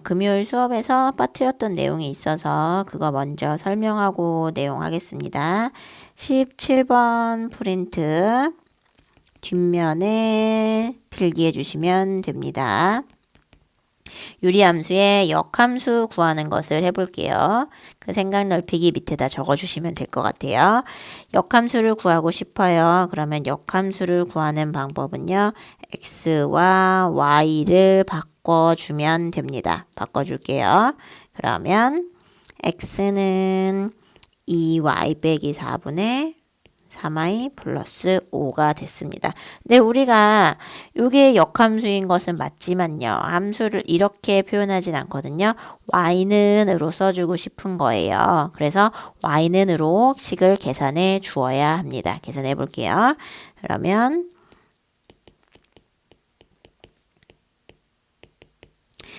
금요일 수업에서 빠뜨렸던 내용이 있어서 그거 먼저 설명하고 내용하겠습니다. 17번 프린트 뒷면에 필기해 주시면 됩니다. 유리함수의 역함수 구하는 것을 해볼게요. 그 생각 넓히기 밑에다 적어주시면 될 것 같아요. 역함수를 구하고 싶어요. 그러면 역함수를 구하는 방법은요. x와 y를 바꿔주면 됩니다. 바꿔줄게요. 그러면 x는 2y 빼기 4분의 3y 플러스 5가 됐습니다. 근데 우리가 이게 역함수인 것은 맞지만요. 함수를 이렇게 표현하진 않거든요. y는으로 써주고 싶은 거예요. 그래서 y는으로 식을 계산해 주어야 합니다. 계산해 볼게요. 그러면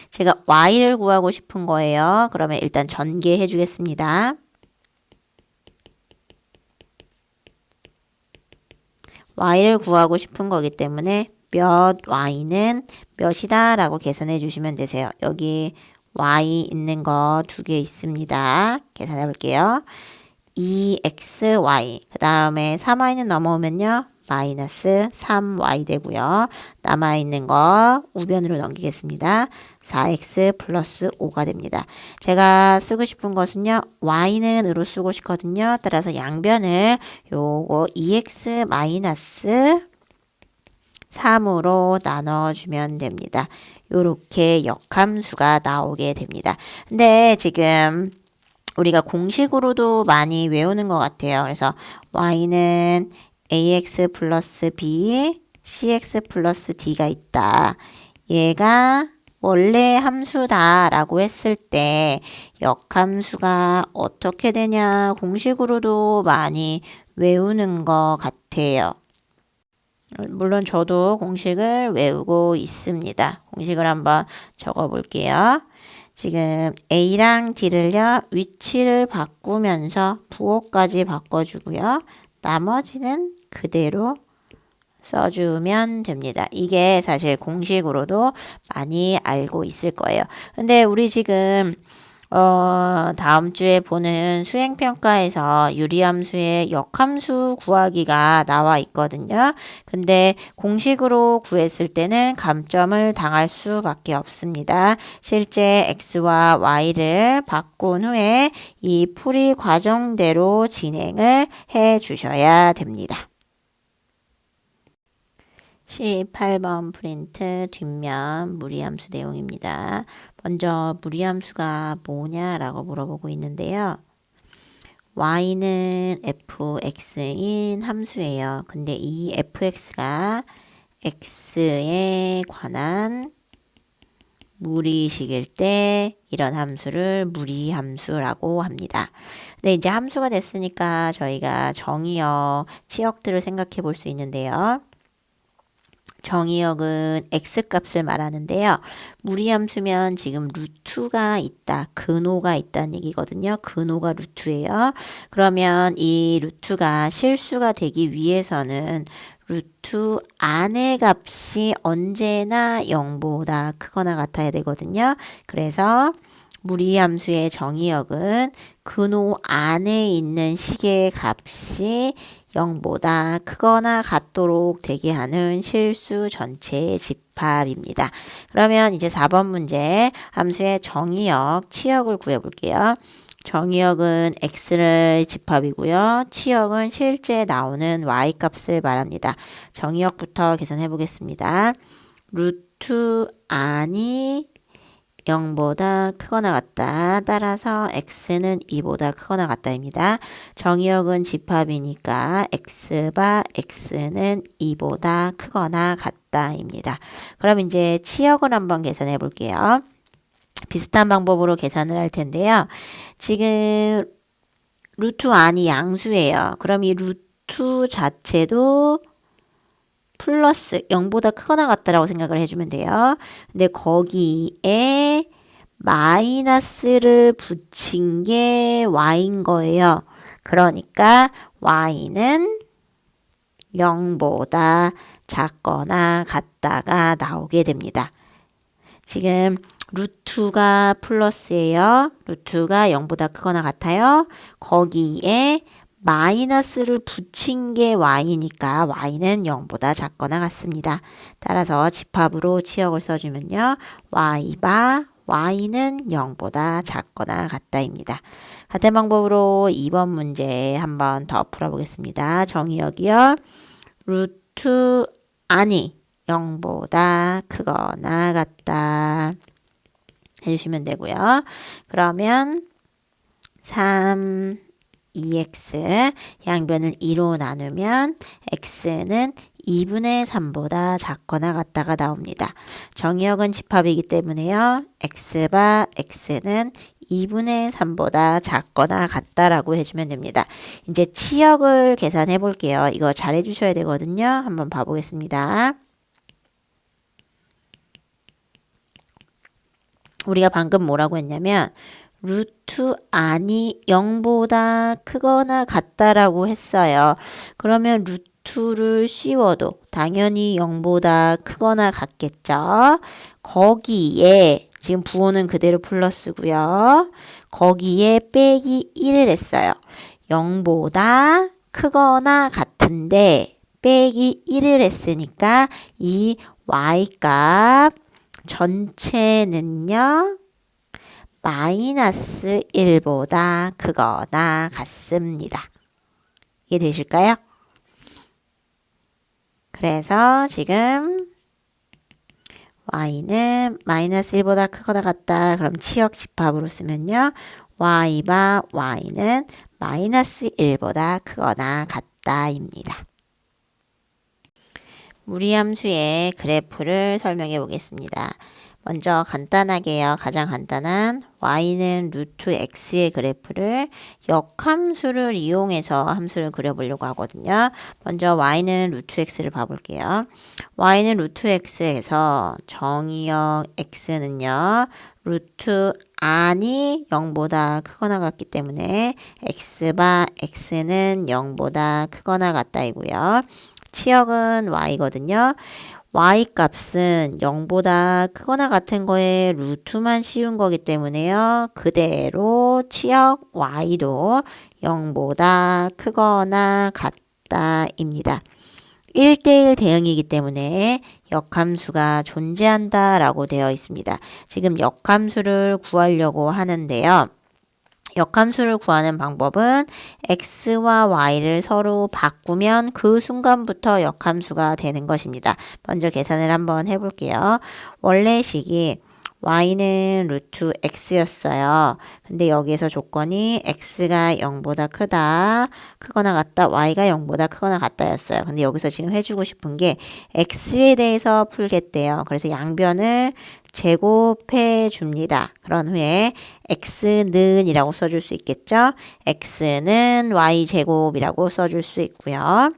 제가 y를 구하고 싶은 거예요. 그러면 일단 전개해 주겠습니다. y를 구하고 싶은 거기 때문에 몇 y는 몇이다 라고 계산해 주시면 되세요. 여기 y 있는 거 두 개 있습니다. 계산해 볼게요. 2xy 그 다음에 3y는 넘어오면요. 마이너스 3y 되고요. 남아있는 거 우변으로 넘기겠습니다. 4x 플러스 5가 됩니다. 제가 쓰고 싶은 것은요. y는 으로 쓰고 싶거든요. 따라서 양변을 요거 2x 마이너스 3으로 나눠주면 됩니다. 요렇게 역함수가 나오게 됩니다. 근데 지금 우리가 공식으로도 많이 외우는 것 같아요. 그래서 y는 ax 플러스 b, cx 플러스 d가 있다. 얘가 원래 함수다라고 했을 때 역함수가 어떻게 되냐 공식으로도 많이 외우는 것 같아요. 물론 저도 공식을 외우고 있습니다. 공식을 한번 적어 볼게요. 지금 A랑 D를요, 위치를 바꾸면서 부호까지 바꿔주고요. 나머지는 그대로 써주면 됩니다. 이게 사실 공식으로도 많이 알고 있을 거예요. 근데 우리 지금 다음 주에 보는 수행평가에서 유리함수의 역함수 구하기가 나와 있거든요. 근데 공식으로 구했을 때는 감점을 당할 수밖에 없습니다. 실제 x와 y를 바꾼 후에 이 풀이 과정대로 진행을 해 주셔야 됩니다. 18번 프린트 뒷면 무리함수 내용입니다. 먼저 무리함수가 뭐냐라고 물어보고 있는데요. y는 fx인 함수예요. 근데 이 fx가 x에 관한 무리식일 때 이런 함수를 무리함수라고 합니다. 근데 이제 함수가 됐으니까 저희가 정의역, 치역들을 생각해 볼 수 있는데요. 정의역은 x값을 말하는데요. 무리함수면 지금 루트가 있다, 근호가 있다는 얘기거든요. 근호가 루트예요. 그러면 이 루트가 실수가 되기 위해서는 루트 안의 값이 언제나 0보다 크거나 같아야 되거든요. 그래서 무리함수의 정의역은 근호 안에 있는 식의 값이 0보다 크거나 같도록 되게 하는 실수 전체의 집합입니다. 그러면 이제 4번 문제 함수의 정의역, 치역을 구해볼게요. 정의역은 x를 집합이고요. 치역은 실제 나오는 y값을 말합니다. 정의역부터 계산해 보겠습니다. 루트 안이 0보다 크거나 같다. 따라서 x는 2보다 크거나 같다입니다. 정의역은 집합이니까 x바 x는 2보다 크거나 같다입니다. 그럼 이제 치역을 한번 계산해 볼게요. 비슷한 방법으로 계산을 할 텐데요. 지금 루트 안이 양수예요. 그럼 이 루트 자체도 플러스 0보다 크거나 같다라고 생각을 해주면 돼요. 근데 거기에 마이너스를 붙인 게 y인 거예요. 그러니까 y는 0보다 작거나 같다가 나오게 됩니다. 지금 루트가 플러스예요. 루트가 0보다 크거나 같아요. 거기에 마이너스를 붙인 게 y니까 y는 0보다 작거나 같습니다. 따라서 집합으로 치역을 써주면요. y바 y는 0보다 작거나 같다입니다. 같은 방법으로 2번 문제 한번 더 풀어보겠습니다. 정의역이요. 루트 안이 0보다 크거나 같다 해주시면 되고요. 그러면 2x 양변을 2로 나누면 x는 2분의 3보다 작거나 같다가 나옵니다. 정의역은 집합이기 때문에요. x바 x는 2분의 3보다 작거나 같다라고 해주면 됩니다. 이제 치역을 계산해 볼게요. 이거 잘 해주셔야 되거든요. 한번 봐보겠습니다. 우리가 방금 뭐라고 했냐면 루트 안이 0보다 크거나 같다라고 했어요. 그러면 루트를 씌워도 당연히 0보다 크거나 같겠죠. 거기에 지금 부호는 그대로 플러스고요. 거기에 빼기 1을 했어요. 0보다 크거나 같은데 빼기 1을 했으니까 이 y값 전체는요. 마이너스 1보다 크거나 같습니다. 이해되실까요? 그래서 지금 y는 마이너스 1보다 크거나 같다. 그럼 치역 집합으로 쓰면요. y바 y는 마이너스 1보다 크거나 같다입니다. 무리함수의 그래프를 설명해 보겠습니다. 먼저 간단하게요. 가장 간단한 y는 루트 x의 그래프를 역함수를 이용해서 함수를 그려보려고 하거든요. 먼저 y는 루트 x를 봐볼게요. y는 루트 x에서 정의역 x는요. 루트 안이 0보다 크거나 같기 때문에 x바 x는 0보다 크거나 같다이고요. 치역은 y거든요. y 값은 0보다 크거나 같은 거에 루트만 씌운 거기 때문에요. 그대로 치역 y도 0보다 크거나 같다입니다. 1대1 대응이기 때문에 역함수가 존재한다 라고 되어 있습니다. 지금 역함수를 구하려고 하는데요. 역함수를 구하는 방법은 x와 y를 서로 바꾸면 그 순간부터 역함수가 되는 것입니다. 먼저 계산을 한번 해볼게요. 원래 식이 y는 루트 x였어요. 근데 여기에서 조건이 x가 0보다 크거나 같다, y가 0보다 크거나 같다였어요. 근데 여기서 지금 해주고 싶은 게 x에 대해서 풀겠대요. 그래서 양변을 제곱해 줍니다. 그런 후에 x는 이라고 써줄 수 있겠죠. x는 y제곱이라고 써줄 수 있고요.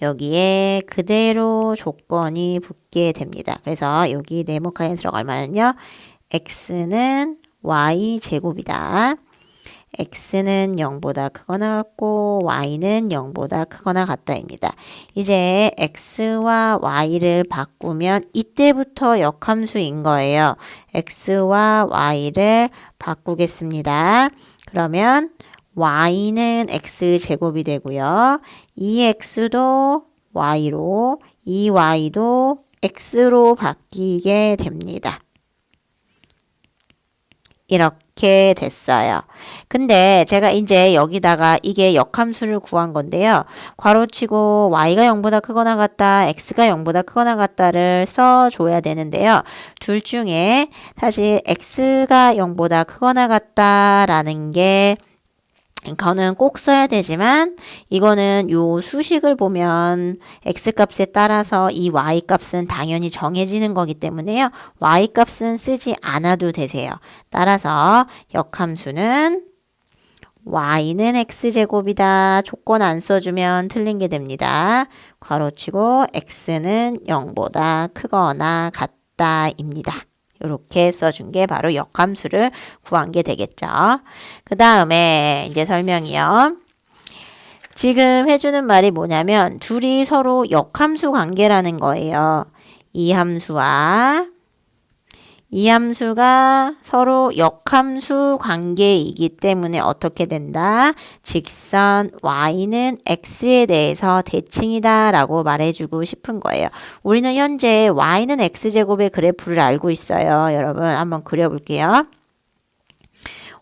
여기에 그대로 조건이 붙게 됩니다. 그래서 여기 네모칸에 들어갈 말은요. x는 y제곱이다. x는 0보다 크거나 같고 y는 0보다 크거나 같다입니다. 이제 x와 y를 바꾸면 이때부터 역함수인 거예요. x와 y를 바꾸겠습니다. 그러면 y는 x제곱이 되고요. 이 x도 y로, 이 y도 x로 바뀌게 됩니다. 이렇게 됐어요. 근데 제가 이제 여기다가 이게 역함수를 구한 건데요. 괄호치고 y가 0보다 크거나 같다, x가 0보다 크거나 같다를 써줘야 되는데요. 둘 중에 사실 x가 0보다 크거나 같다라는 게 이거는 꼭 써야 되지만 이거는 요 수식을 보면 x값에 따라서 이 y값은 당연히 정해지는 거기 때문에요. y값은 쓰지 않아도 되세요. 따라서 역함수는 y는 x제곱이다. 조건 안 써주면 틀린 게 됩니다. 괄호치고 x는 0보다 크거나 같다입니다. 이렇게 써준 게 바로 역함수를 구한 게 되겠죠. 그 다음에 이제 설명이요. 지금 해주는 말이 뭐냐면 둘이 서로 역함수 관계라는 거예요. 이 함수와 이 함수가 서로 역함수 관계이기 때문에 어떻게 된다? 직선 y는 x에 대해서 대칭이다 라고 말해주고 싶은 거예요. 우리는 현재 y는 x제곱의 그래프를 알고 있어요. 여러분 한번 그려볼게요.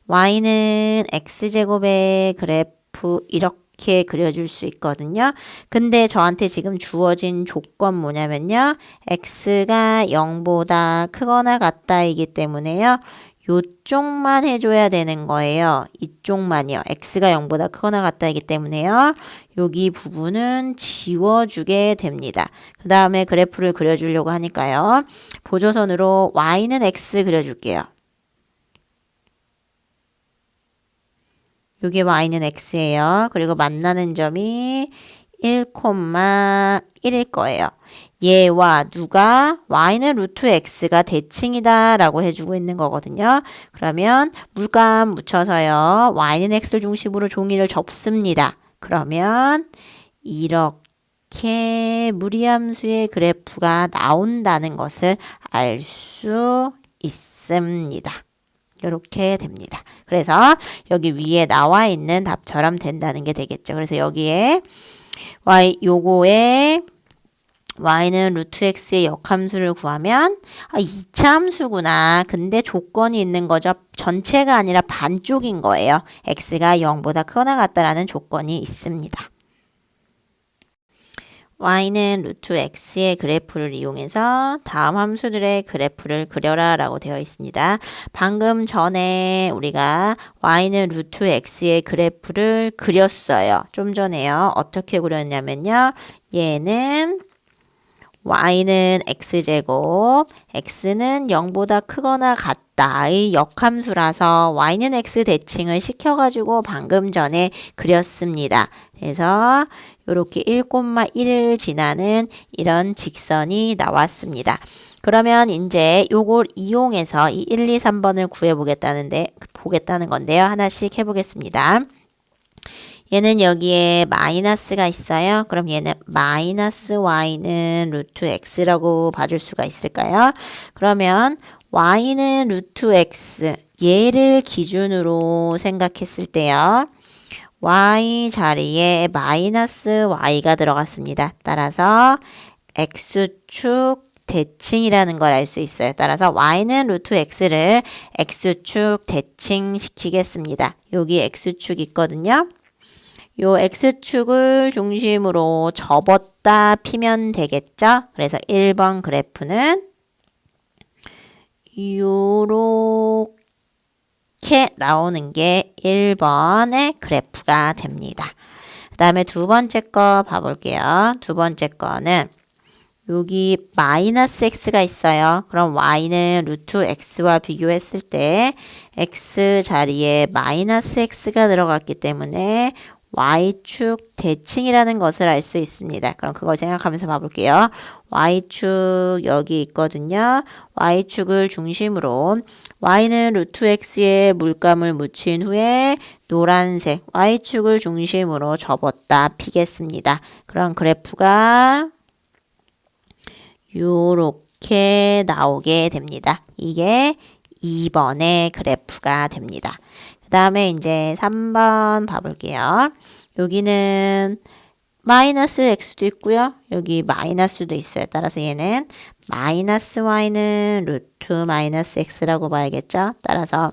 y는 x제곱의 그래프 이렇게 그려줄 수 있거든요. 근데 저한테 지금 주어진 조건 뭐냐면요. x가 0보다 크거나 같다이기 때문에요. 요쪽만 해줘야 되는 거예요. 이쪽만이요. x가 0보다 크거나 같다이기 때문에요. 여기 부분은 지워주게 됩니다. 그 다음에 그래프를 그려주려고 하니까요. 보조선으로 y는 x 그려줄게요. 요게 y는 x예요. 그리고 만나는 점이 1,1일 거예요. 얘와 누가 y는 루트 x가 대칭이다 라고 해주고 있는 거거든요. 그러면 물감 묻혀서요. y는 x를 중심으로 종이를 접습니다. 그러면 이렇게 무리함수의 그래프가 나온다는 것을 알 수 있습니다. 이렇게 됩니다. 그래서 여기 위에 나와 있는 답처럼 된다는 게 되겠죠. 그래서 여기에 요거에 y는 루트 x의 역함수를 구하면 2차 함수구나. 근데 조건이 있는 거죠. 전체가 아니라 반쪽인 거예요. x가 0보다 크거나 같다라는 조건이 있습니다. y는 루트 x의 그래프를 이용해서 다음 함수들의 그래프를 그려라 라고 되어 있습니다. 방금 전에 우리가 y는 루트 x의 그래프를 그렸어요. 좀 전에요. 어떻게 그렸냐면요. 얘는 y는 x제곱, x는 0보다 크거나 같다의 역함수라서 y는 x 대칭을 시켜가지고 방금 전에 그렸습니다. 그래서 이렇게 1,1을 지나는 이런 직선이 나왔습니다. 그러면 이제 요걸 이용해서 이 1, 2, 3번을 보겠다는 건데요. 하나씩 해보겠습니다. 얘는 여기에 마이너스가 있어요. 그럼 얘는 마이너스 y는 루트 x라고 봐줄 수가 있을까요? 그러면 y는 루트 x 얘를 기준으로 생각했을 때요. y 자리에 마이너스 y가 들어갔습니다. 따라서 x축 대칭이라는 걸 알 수 있어요. 따라서 y는 루트 x를 x축 대칭시키겠습니다. 여기 x축 있거든요. 요 x축을 중심으로 접었다 피면 되겠죠? 그래서 1번 그래프는 요렇게 나오는 게 1번의 그래프가 됩니다. 그 다음에 두 번째 거 봐볼게요. 두 번째 거는 여기 마이너스 x가 있어요. 그럼 y는 루트 x와 비교했을 때 x 자리에 마이너스 x가 들어갔기 때문에 y축 대칭이라는 것을 알 수 있습니다. 그럼 그걸 생각하면서 봐볼게요. y축 여기 있거든요. y축을 중심으로 y는 루트 x에 물감을 묻힌 후에 노란색 y축을 중심으로 접었다 피겠습니다. 그럼 그래프가 요렇게 나오게 됩니다. 이게 2번의 그래프가 됩니다. 그 다음에 이제 3번 봐볼게요. 여기는 마이너스 x도 있고요. 여기 마이너스도 있어요. 따라서 얘는 마이너스 y는 루트 마이너스 x라고 봐야겠죠. 따라서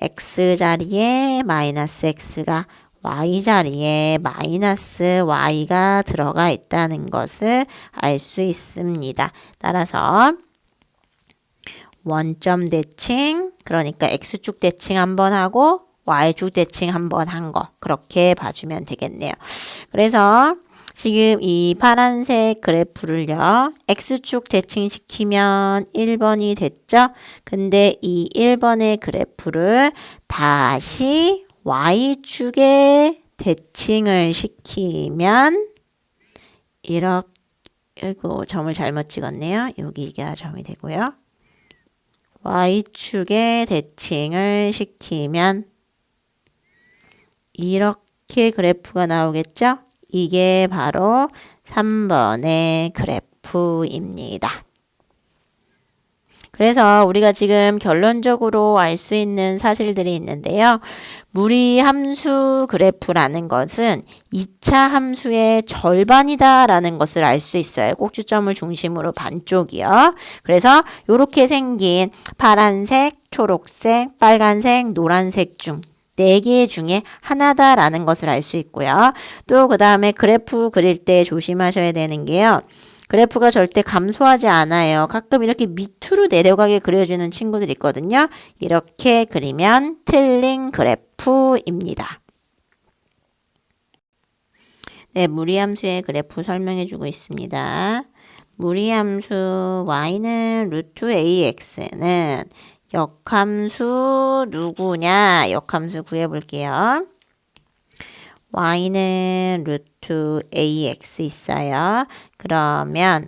x 자리에 마이너스 x가 y 자리에 마이너스 y가 들어가 있다는 것을 알 수 있습니다. 따라서 원점 대칭, 그러니까 x축 대칭 한번 하고 y축 대칭 한번 한 거, 그렇게 봐주면 되겠네요. 그래서 지금 이 파란색 그래프를요, x축 대칭시키면 1번이 됐죠? 근데 이 1번의 그래프를 다시 y축에 대칭을 시키면 이렇게, 이거 점을 잘못 찍었네요. 여기가 점이 되고요. y축에 대칭을 시키면 이렇게 그래프가 나오겠죠? 이게 바로 3번의 그래프입니다. 그래서 우리가 지금 결론적으로 알 수 있는 사실들이 있는데요. 무리함수 그래프라는 것은 2차 함수의 절반이다라는 것을 알 수 있어요. 꼭지점을 중심으로 반쪽이요. 그래서 이렇게 생긴 파란색, 초록색, 빨간색, 노란색 중 4개 중에 하나다라는 것을 알 수 있고요. 또 그 다음에 그래프 그릴 때 조심하셔야 되는 게요. 그래프가 절대 감소하지 않아요. 가끔 이렇게 밑으로 내려가게 그려주는 친구들 있거든요. 이렇게 그리면 틀린 그래프입니다. 네, 무리함수의 그래프 설명해주고 있습니다. 무리함수 y는 루트 ax는 역함수 누구냐? 역함수 구해볼게요. y는 루트 ax 있어요. 그러면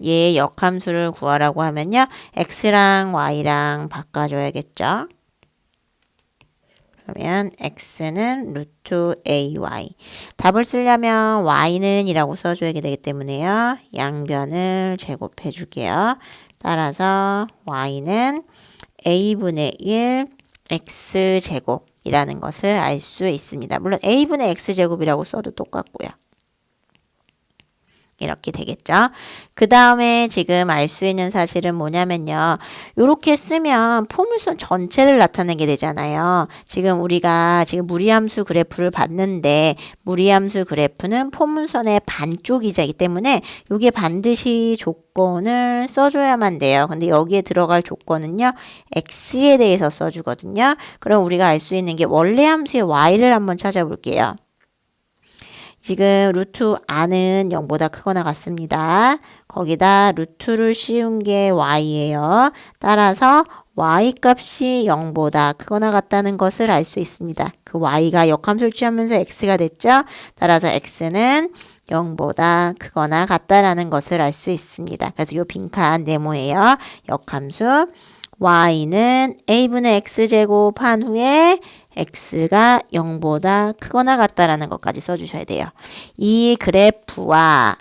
얘 역함수를 구하라고 하면요. x랑 y랑 바꿔줘야겠죠. 그러면 x는 루트 ay. 답을 쓰려면 y는 이라고 써줘야 되기 때문에요. 양변을 제곱해 줄게요. 따라서 y는 a분의 1 x제곱 이라는 것을 알 수 있습니다. 물론 a분의 x제곱이라고 써도 똑같고요. 이렇게 되겠죠. 그 다음에 지금 알 수 있는 사실은 뭐냐면요. 이렇게 쓰면 포물선 전체를 나타내게 되잖아요. 지금 우리가 지금 무리함수 그래프를 봤는데 무리함수 그래프는 포물선의 반쪽이기 때문에 이게 반드시 조건을 써줘야만 돼요. 근데 여기에 들어갈 조건은요. x에 대해서 써주거든요. 그럼 우리가 알 수 있는 게 원래 함수의 y를 한번 찾아볼게요. 지금 루트 r은 0보다 크거나 같습니다. 거기다 루트를 씌운 게 y예요. 따라서 y 값이 0보다 크거나 같다는 것을 알 수 있습니다. 그 y가 역함수를 취하면서 x가 됐죠. 따라서 x는 0보다 크거나 같다라는 것을 알 수 있습니다. 그래서 이 빈칸 네모예요. 역함수 y는 a분의 x제곱 한 후에 x가 0보다 크거나 같다라는 것까지 써주셔야 돼요. 이 그래프와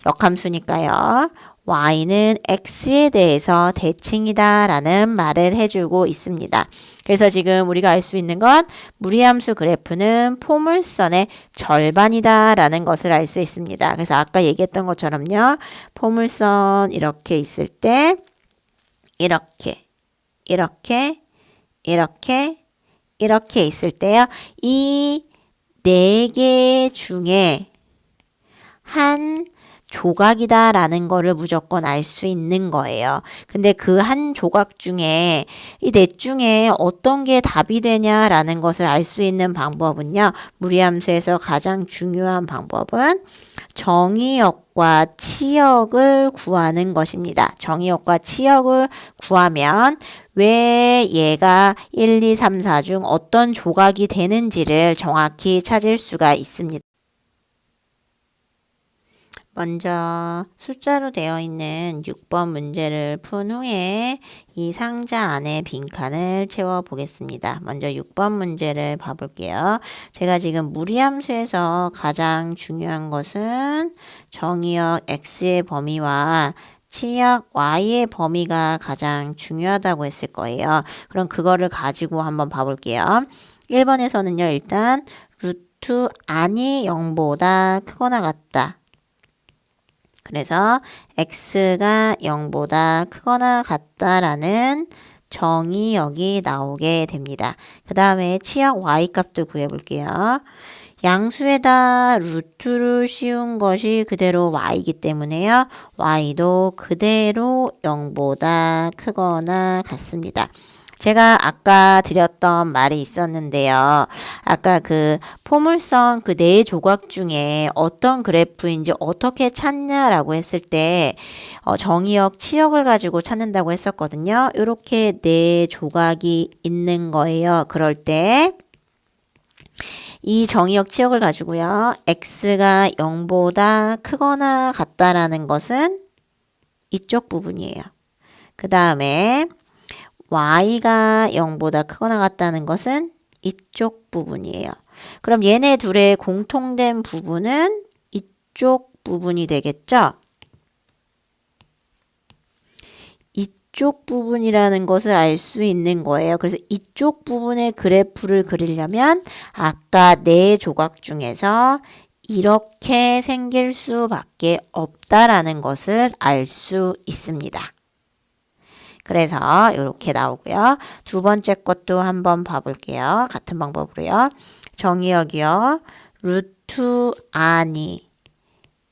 역함수니까요. y는 x에 대해서 대칭이다 라는 말을 해주고 있습니다. 그래서 지금 우리가 알 수 있는 건 무리함수 그래프는 포물선의 절반이다 라는 것을 알 수 있습니다. 그래서 아까 얘기했던 것처럼요. 포물선 이렇게 있을 때 이렇게 이렇게 있을 때요. 이 4개 중에 한 조각이다라는 거를 무조건 알 수 있는 거예요. 근데 그 한 조각 중에 이 넷 중에 어떤 게 답이 되냐라는 것을 알 수 있는 방법은요. 무리함수에서 가장 중요한 방법은 정의역과 치역을 구하는 것입니다. 정의역과 치역을 구하면 왜 얘가 1, 2, 3, 4 중 어떤 조각이 되는지를 정확히 찾을 수가 있습니다. 먼저 숫자로 되어 있는 6번 문제를 푼 후에 이 상자 안에 빈칸을 채워 보겠습니다. 먼저 6번 문제를 봐볼게요. 제가 지금 무리함수에서 가장 중요한 것은 정의역 x의 범위와 치역 y의 범위가 가장 중요하다고 했을 거예요. 그럼 그거를 가지고 한번 봐볼게요. 1번에서는요. 일단 루트 r이 0보다 크거나 같다. 그래서 x가 0보다 크거나 같다라는 정의역이 나오게 됩니다. 그 다음에 치역 y 값도 구해볼게요. 양수에다 루트를 씌운 것이 그대로 y이기 때문에요. y도 그대로 0보다 크거나 같습니다. 제가 아까 드렸던 말이 있었는데요. 아까 그 포물선 그 4조각 중에 어떤 그래프인지 어떻게 찾냐라고 했을 때 정의역, 치역을 가지고 찾는다고 했었거든요. 이렇게 4조각이 있는 거예요. 그럴 때 이 정의역, 치역을 가지고요. x가 0보다 크거나 같다라는 것은 이쪽 부분이에요. 그 다음에 y가 0보다 크거나 같다는 것은 이쪽 부분이에요. 그럼 얘네 둘의 공통된 부분은 이쪽 부분이 되겠죠? 이쪽 부분이라는 것을 알 수 있는 거예요. 그래서 이쪽 부분의 그래프를 그리려면 아까 네 조각 중에서 이렇게 생길 수밖에 없다라는 것을 알 수 있습니다. 그래서 이렇게 나오고요. 두 번째 것도 한번 봐볼게요. 같은 방법으로요. 정의역이요. 루트 안이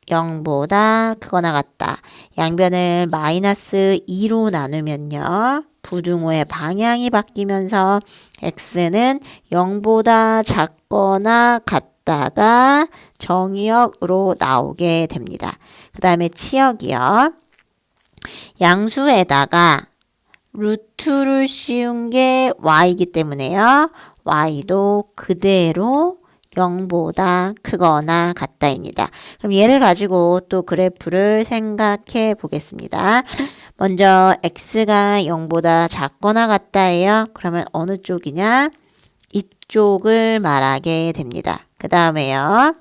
0보다 크거나 같다. 양변을 마이너스 2로 나누면요. 부등호의 방향이 바뀌면서 x는 0보다 작거나 같다가 정의역으로 나오게 됩니다. 그 다음에 치역이요. 양수에다가 루트를 씌운 게 y이기 때문에요. y도 그대로 0보다 크거나 같다입니다. 그럼 얘를 가지고 또 그래프를 생각해 보겠습니다. 먼저 x가 0보다 작거나 같다예요. 그러면 어느 쪽이냐? 이쪽을 말하게 됩니다. 그 다음에요.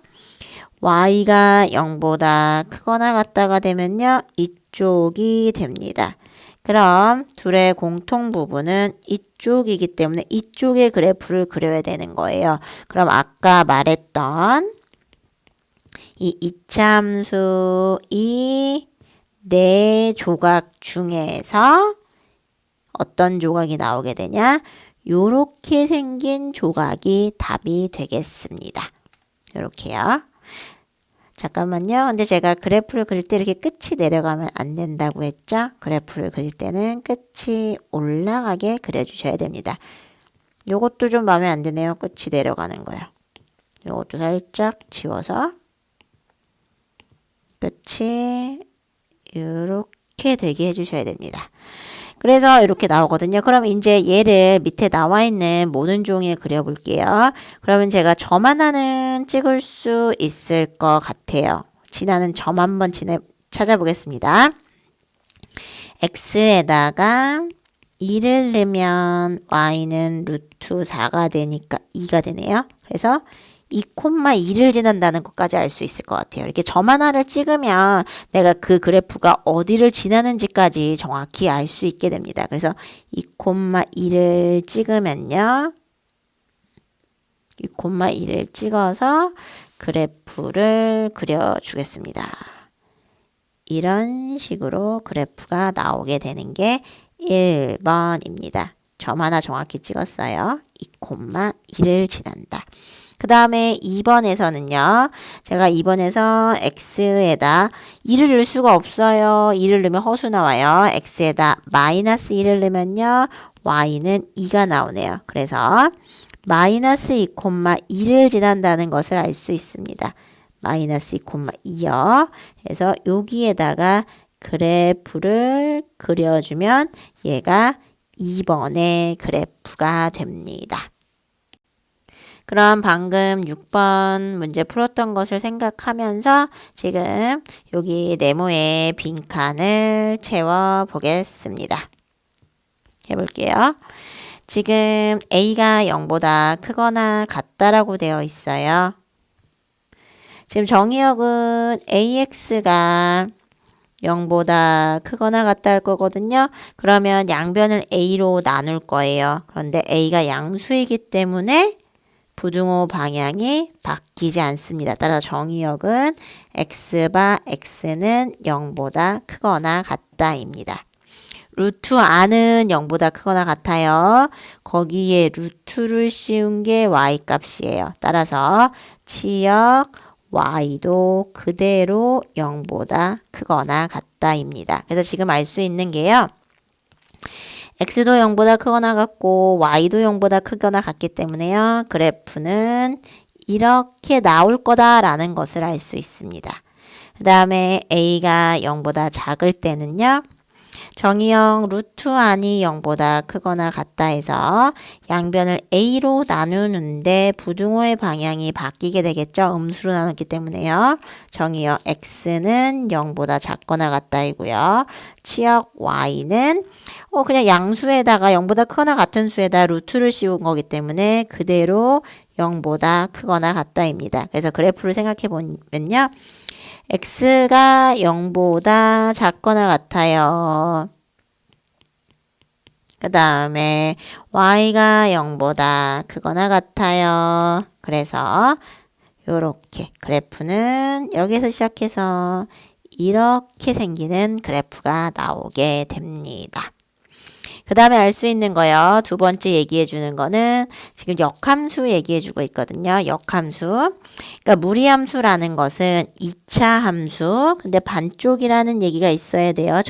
y가 0보다 크거나 같다가 되면요. 이쪽이 됩니다. 그럼 둘의 공통 부분은 이쪽이기 때문에 이쪽의 그래프를 그려야 되는 거예요. 그럼 아까 말했던 이 이차함수 이 네 조각 중에서 어떤 조각이 나오게 되냐? 요렇게 생긴 조각이 답이 되겠습니다. 요렇게요. 잠깐만요. 근데 제가 그래프를 그릴 때 이렇게 끝이 내려가면 안 된다고 했죠? 그래프를 그릴 때는 끝이 올라가게 그려주셔야 됩니다. 요것도 좀 마음에 안 드네요. 끝이 내려가는 거요. 요것도 살짝 지워서 끝이 이렇게 되게 해주셔야 됩니다. 그래서 이렇게 나오거든요. 그럼 이제 얘를 밑에 나와 있는 모든 종이에 그려볼게요. 그러면 제가 점 하나는 찍을 수 있을 것 같아요. 지나는 점 한번 찾아보겠습니다. x에다가 2를 넣으면 y는 루트 4가 되니까 2가 되네요. 그래서 2,2를 지난다는 것까지 알 수 있을 것 같아요. 이렇게 점 하나를 찍으면 내가 그 그래프가 어디를 지나는지까지 정확히 알 수 있게 됩니다. 그래서 2,2를 찍으면요. 2,2를 찍어서 그래프를 그려주겠습니다. 이런 식으로 그래프가 나오게 되는 게 1번입니다. 점 하나 정확히 찍었어요. 2,2를 지난다. 그 다음에 2번에서는요. 제가 2번에서 x에다 2를 넣을 수가 없어요. 2를 넣으면 허수 나와요. x에다 마이너스 2를 넣으면요. y는 2가 나오네요. 그래서 마이너스 2,2를 지난다는 것을 알 수 있습니다. 마이너스 2,2요. 그래서 여기에다가 그래프를 그려주면 얘가 2번의 그래프가 됩니다. 그럼 방금 6번 문제 풀었던 것을 생각하면서 지금 여기 네모의 빈칸을 채워 보겠습니다. 해볼게요. 지금 a가 0보다 크거나 같다라고 되어 있어요. 지금 정의역은 ax가 0보다 크거나 같다 할 거거든요. 그러면 양변을 a로 나눌 거예요. 그런데 a가 양수이기 때문에 부등호 방향이 바뀌지 않습니다. 따라서 정의역은 x바 x는 0보다 크거나 같다입니다. 루트 안은 0보다 크거나 같아요. 거기에 루트를 씌운 게 y 값이에요. 따라서 치역 y도 그대로 0보다 크거나 같다입니다. 그래서 지금 알 수 있는 게요. x도 0보다 크거나 같고 y도 0보다 크거나 같기 때문에요. 그래프는 이렇게 나올 거다라는 것을 알 수 있습니다. 그 다음에 a가 0보다 작을 때는요. 정의역 루트 안이 0보다 크거나 같다 해서 양변을 a로 나누는데 부등호의 방향이 바뀌게 되겠죠. 음수로 나눴기 때문에요. 정의역 x는 0보다 작거나 같다이고요. 치역 y는 그냥 양수에다가 0보다 크거나 같은 수에다 루트를 씌운 거기 때문에 그대로 0보다 크거나 같다입니다. 그래서 그래프를 생각해 보면요. x가 0보다 작거나 같아요. 그 다음에 y가 0보다 크거나 같아요. 그래서 요렇게 그래프는 여기서 시작해서 이렇게 생기는 그래프가 나오게 됩니다. 그 다음에 알 수 있는 거요. 두 번째 얘기해 주는 거는 지금 역함수 얘기해 주고 있거든요. 역함수. 그러니까 무리함수라는 것은 2차 함수. 근데 반쪽이라는 얘기가 있어야 돼요.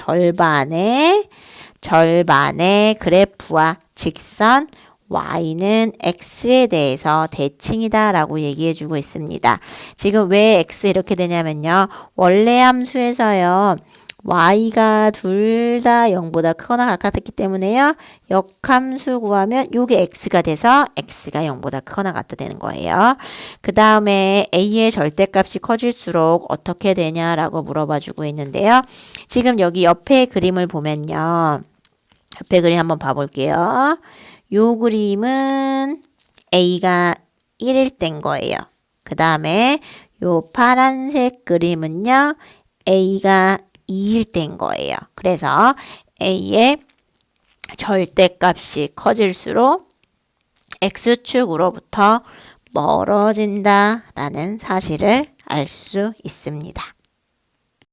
절반의 그래프와 직선 y는 x에 대해서 대칭이다 라고 얘기해 주고 있습니다. 지금 왜 x 이렇게 되냐면요. 원래 함수에서요. y가 둘 다 0보다 크거나 같았기 때문에요. 역함수 구하면 요게 x가 돼서 x가 0보다 크거나 같다 되는 거예요. 그 다음에 a의 절대값이 커질수록 어떻게 되냐라고 물어봐 주고 있는데요. 지금 여기 옆에 그림을 보면요. 옆에 그림 한번 봐볼게요. 요 그림은 a가 1일 땐 거예요. 그 다음에 요 파란색 그림은요. a가 2일 땐 거예요. 그래서 a의 절대값이 커질수록 x축으로부터 멀어진다라는 사실을 알 수 있습니다.